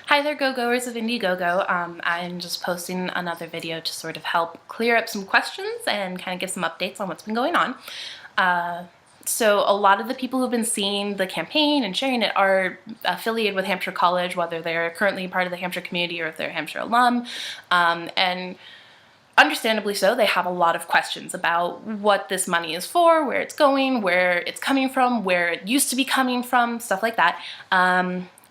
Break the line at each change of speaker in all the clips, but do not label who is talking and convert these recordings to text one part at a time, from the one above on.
Hi there, Go-Goers of Indiegogo. I'm just posting another video to sort of help clear up some questions and kind of give some updates on what's been going on. So a lot of the people who've been seeing the campaign and sharing it are affiliated with Hampshire College, whether they're currently part of the Hampshire community or if they're a Hampshire alum. And understandably so, they have a lot of questions about what this money is for, where it's going, where it's coming from, where it used to be coming from, stuff like that.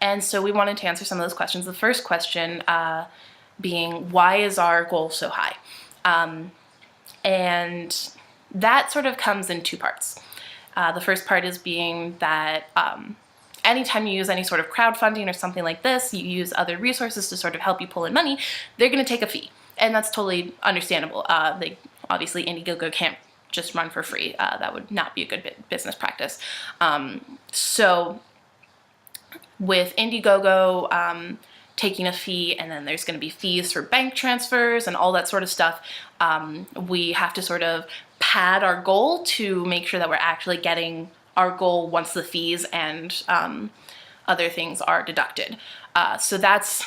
And so we wanted to answer some of those questions. The first question being, why is our goal so high? And that sort of comes in two parts. The first part is being that anytime you use any sort of crowdfunding or something like this, you use other resources to sort of help you pull in money, they're going to take a fee. And that's totally understandable. Obviously, Indiegogo can't just run for free. That would not be a good business practice. So with Indiegogo taking a fee, and then there's going to be fees for bank transfers and all that sort of stuff, we have to sort of pad our goal to make sure that we're actually getting our goal once the fees and other things are deducted. So that's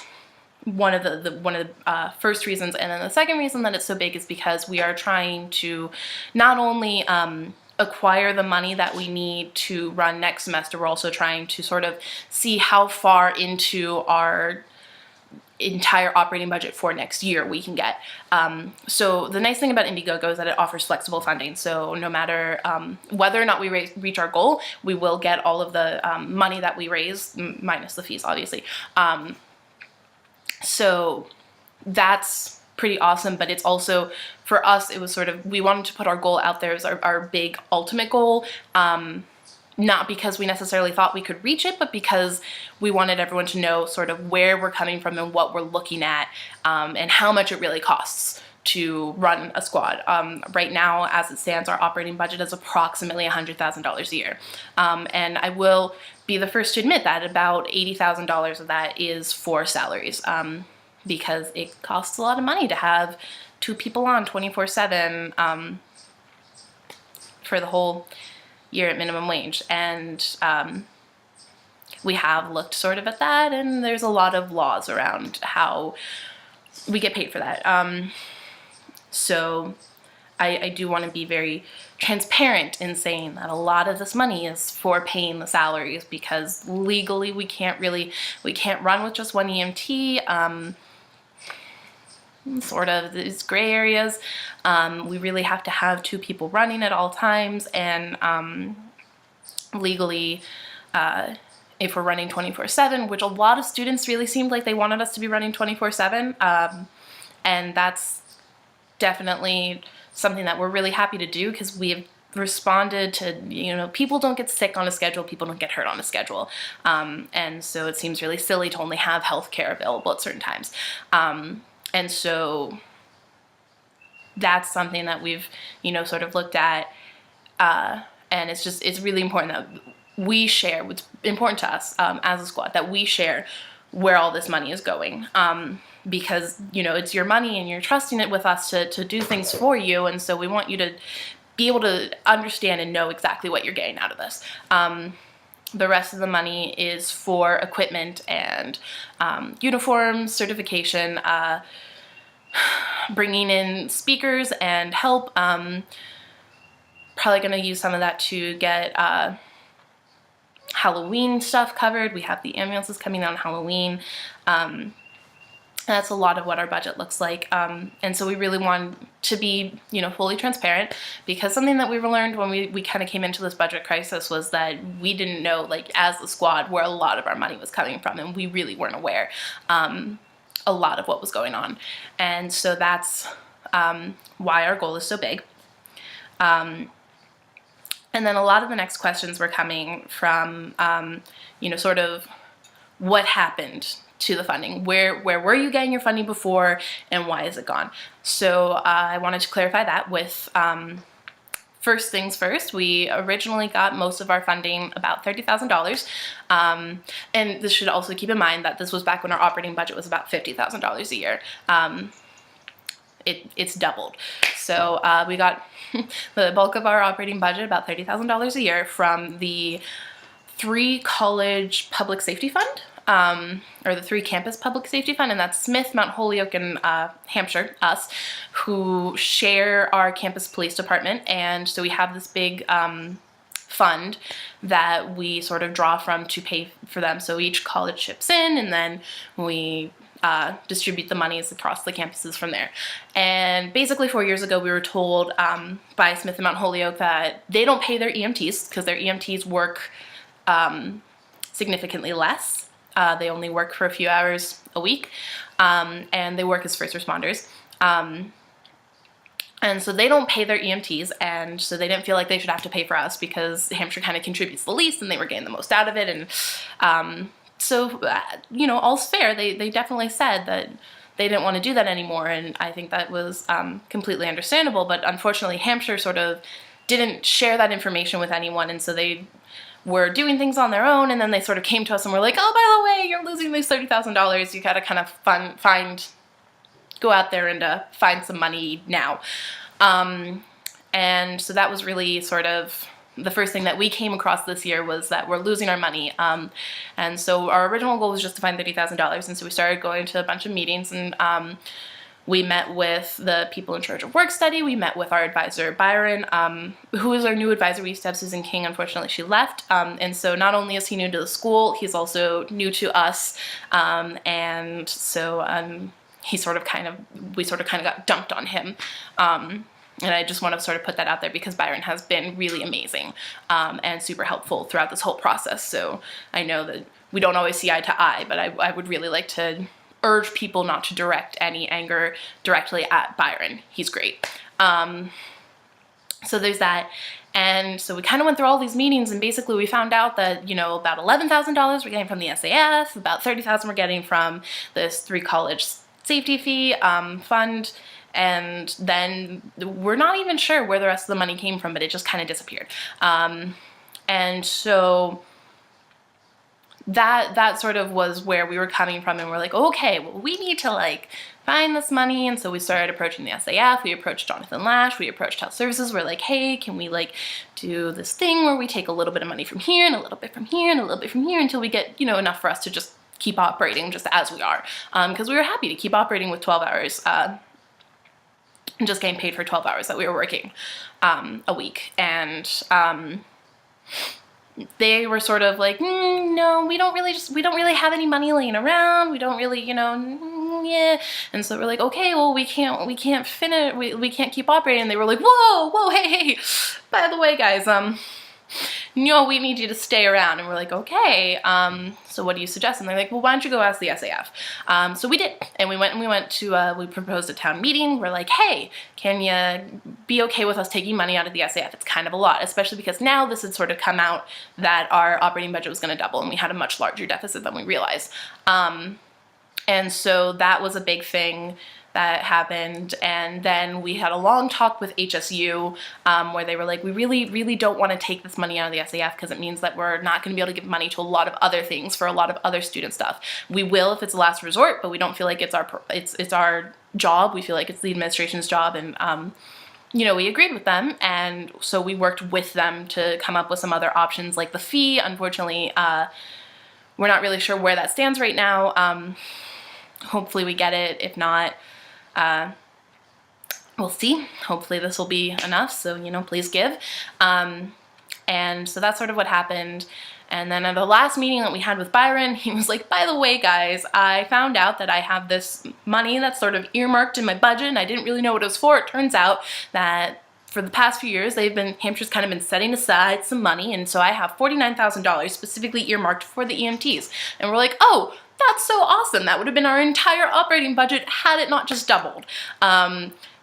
one of the first reasons. And then the second reason that it's so big is because we are trying to not only acquire the money that we need to run next semester, we're also trying to sort of see how far into our entire operating budget for next year we can get. So the nice thing about Indiegogo is that it offers flexible funding. So no matter whether or not we reach our goal, we will get all of the money that we raise, minus the fees, obviously. So that's pretty awesome, but it's also, for us, it was sort of, we wanted to put our goal out there as our big ultimate goal, not because we necessarily thought we could reach it, but because we wanted everyone to know sort of where we're coming from and what we're looking at, and how much it really costs to run a squad. Right now, as it stands, our operating budget is approximately $100,000 a year. And I will be the first to admit that about $80,000 of that is for salaries, because it costs a lot of money to have two people on 24/7 for the whole year at minimum wage. And we have looked sort of at that, and there's a lot of laws around how we get paid for that. So I do want to be very transparent in saying that a lot of this money is for paying the salaries, because legally we can't run with just one EMT. Sort of these gray areas. We really have to have two people running at all times, and legally, if we're running 24/7, which a lot of students really seemed like they wanted us to be running 24/7, and that's definitely something that we're really happy to do, because we have responded to, people don't get sick on a schedule, people don't get hurt on a schedule, and so it seems really silly to only have health care available at certain times. And so that's something that we've, sort of looked at, and it's really important that we share what's important to us as a squad, that we share where all this money is going, because, it's your money and you're trusting it with us to do things for you, and so we want you to be able to understand and know exactly what you're getting out of this. The rest of the money is for equipment and uniforms, certification, bringing in speakers and help. Probably going to use some of that to get Halloween stuff covered. We have the ambulances coming out on Halloween. That's a lot of what our budget looks like. And so we really want to be, fully transparent, because something that we learned when we kind of came into this budget crisis was that we didn't know, like, as the squad, where a lot of our money was coming from, and we really weren't aware a lot of what was going on. And so that's why our goal is so big. And then a lot of the next questions were coming from, sort of what happened to the funding. Where were you getting your funding before, and why is it gone? So I wanted to clarify that with, first things first, we originally got most of our funding, about $30,000. And this should also keep in mind that this was back when our operating budget was about $50,000 a year. It's doubled. So we got the bulk of our operating budget, about $30,000 a year, from the 3 college public safety fund, or the 3 campus public safety fund, and that's Smith, Mount Holyoke, and Hampshire, us, who share our campus police department. And so we have this big fund that we sort of draw from to pay for them. So each college chips in, and then we distribute the monies across the campuses from there. And basically 4 years ago we were told by Smith and Mount Holyoke that they don't pay their EMTs because their EMTs work significantly less. They only work for a few hours a week, and they work as first responders. And so they don't pay their EMTs, and so they didn't feel like they should have to pay for us because Hampshire kind of contributes the least and they were getting the most out of it. And so, you know, all's fair. They definitely said that they didn't want to do that anymore, and I think that was completely understandable. But unfortunately, Hampshire sort of didn't share that information with anyone, and so they were doing things on their own, and then they sort of came to us and were like, oh, by the way, you're losing this $30,000. You gotta kind of go out there and find some money now. And so that was really sort of the first thing that we came across this year, was that we're losing our money. And so our original goal was just to find $30,000. And so we started going to a bunch of meetings, and we met with the people in charge of work study. We met with our advisor, Byron, who is our new advisor. We used to have Susan King. Unfortunately, she left. And so not only is he new to the school, he's also new to us. And so we sort of kind of got dumped on him. And I just want to sort of put that out there because Byron has been really amazing and super helpful throughout this whole process. So I know that we don't always see eye to eye, but I would really like to urge people not to direct any anger directly at Byron. He's great. So there's that. And so we kind of went through all these meetings, and basically we found out that, you know, about $11,000 we're getting from the SAF, about $30,000 we're getting from this 3 college safety fee fund, and then we're not even sure where the rest of the money came from, but it just kind of disappeared. And so that sort of was where we were coming from, and we're like, okay, well, we need to like find this money. And so we started approaching the SAF, we approached Jonathan Lash, we approached Health Services. We're like, hey, can we like do this thing where we take a little bit of money from here and a little bit from here and a little bit from here until we get, you know, enough for us to just keep operating just as we are, because we were happy to keep operating with 12 hours and just getting paid for 12 hours that we were working a week. And they were sort of like, no, we don't really have any money laying around. We don't really, you know, yeah. And so we're like, okay, well, we can't finish, we can't keep operating. And they were like, whoa, hey, by the way, guys, no, we need you to stay around. And we're like, okay, so what do you suggest? And they're like, well, why don't you go ask the SAF? So we did, and we proposed a town meeting. We're like, hey, can you be okay with us taking money out of the SAF? It's kind of a lot, especially because now this had sort of come out that our operating budget was gonna double and we had a much larger deficit than we realized. And so that was a big thing that happened. And then we had a long talk with HSU where they were like, we really don't want to take this money out of the SAF because it means that we're not going to be able to give money to a lot of other things for a lot of other student stuff. We will if it's a last resort, but we don't feel like it's our job. We feel like it's the administration's job. And you know, we agreed with them, and so we worked with them to come up with some other options like the fee. Unfortunately, we're not really sure where that stands right now. Hopefully we get it. If not, we'll see. Hopefully this will be enough, so, you know, please give. And so that's sort of what happened. And then at the last meeting that we had with Byron, he was like, by the way, guys, I found out that I have this money that's sort of earmarked in my budget, and I didn't really know what it was for. It turns out that for the past few years, Hampshire's kind of been setting aside some money, and so I have $49,000 specifically earmarked for the EMTs. And we're like, oh, that's so awesome. That would have been our entire operating budget had it not just doubled.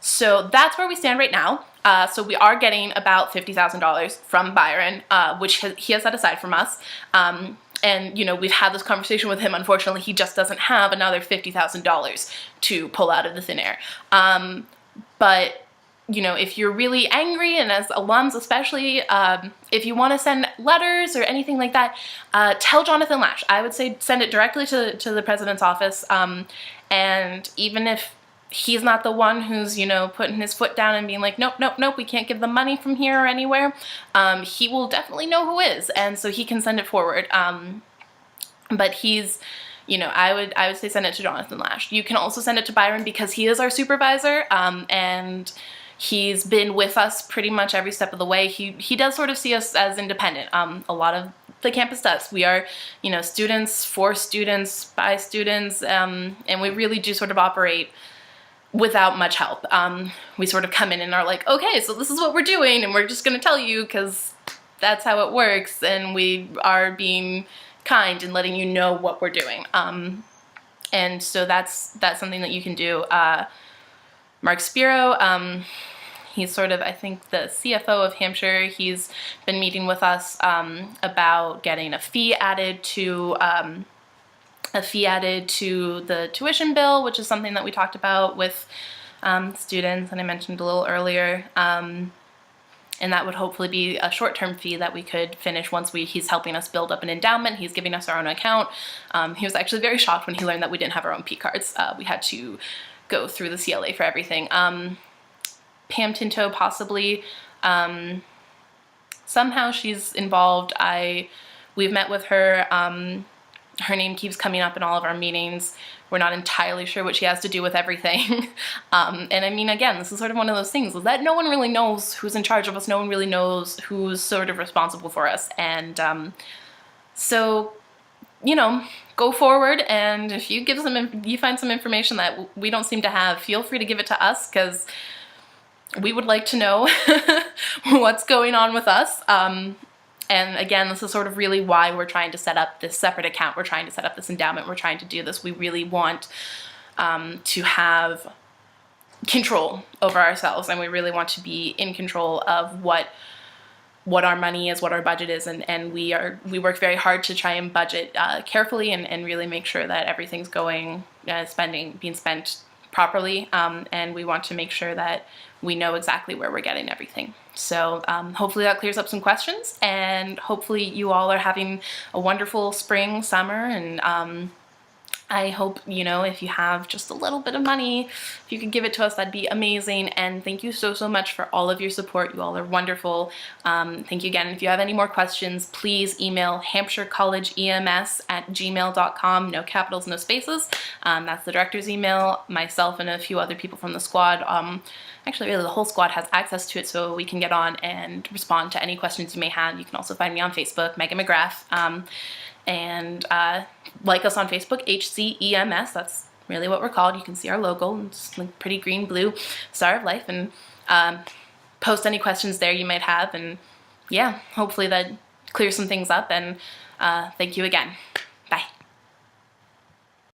So that's where we stand right now. So we are getting about $50,000 from Byron, which he has set aside from us. And, you know, we've had this conversation with him. Unfortunately, he just doesn't have another $50,000 to pull out of the thin air. But you know, if you're really angry, and as alums especially, if you want to send letters or anything like that, tell Jonathan Lash. I would say send it directly to the president's office. And even if he's not the one who's, you know, putting his foot down and being like, nope, nope, nope, we can't give them money from here or anywhere. He will definitely know who is, and so he can send it forward. But he's, you know, I would say send it to Jonathan Lash. You can also send it to Byron because he is our supervisor, and he's been with us pretty much every step of the way. He does sort of see us as independent. A lot of the campus does. We are, you know, students for students by students, and we really do sort of operate without much help. We sort of come in and are like, okay, so this is what we're doing, and we're just gonna tell you because that's how it works, and we are being kind and letting you know what we're doing. And so that's something that you can do. Mark Spiro, he's sort of, I think, the CFO of Hampshire. He's been meeting with us about getting a fee added to the tuition bill, which is something that we talked about with students, and I mentioned a little earlier. And that would hopefully be a short-term fee that we could finish once he's helping us build up an endowment. He's giving us our own account. He was actually very shocked when he learned that we didn't have our own P cards. We had to go through the CLA for everything. Pam Tinto, possibly. Somehow she's involved. We've met with her. Her name keeps coming up in all of our meetings. We're not entirely sure what she has to do with everything. And I mean, again, this is sort of one of those things that no one really knows who's in charge of us. No one really knows who's sort of responsible for us. And so, you know, go forward, and if you find some information that we don't seem to have, feel free to give it to us, because we would like to know what's going on with us. And again, this is sort of really why we're trying to set up this separate account. We're trying to set up this endowment. We're trying to do this. We really want to have control over ourselves, and we really want to be in control of what our money is, what our budget is, and we work very hard to try and budget carefully and really make sure that everything's being spent properly, and we want to make sure that we know exactly where we're getting everything. So hopefully that clears up some questions, and hopefully you all are having a wonderful spring, summer, and I hope, you know, if you have just a little bit of money, if you could give it to us, that'd be amazing. And thank you so, so much for all of your support. You all are wonderful. Thank you again. If you have any more questions, please email hampshirecollegeems@gmail.com. No capitals, no spaces. That's the director's email. Myself and a few other people from the squad, actually really the whole squad, has access to it, so we can get on and respond to any questions you may have. You can also find me on Facebook, Megan McGrath. And like us on Facebook, HCEMS, that's really what we're called. You can see our logo, it's like pretty green, blue, Star of Life, and post any questions there you might have, and yeah, hopefully that clears some things up, and thank you again.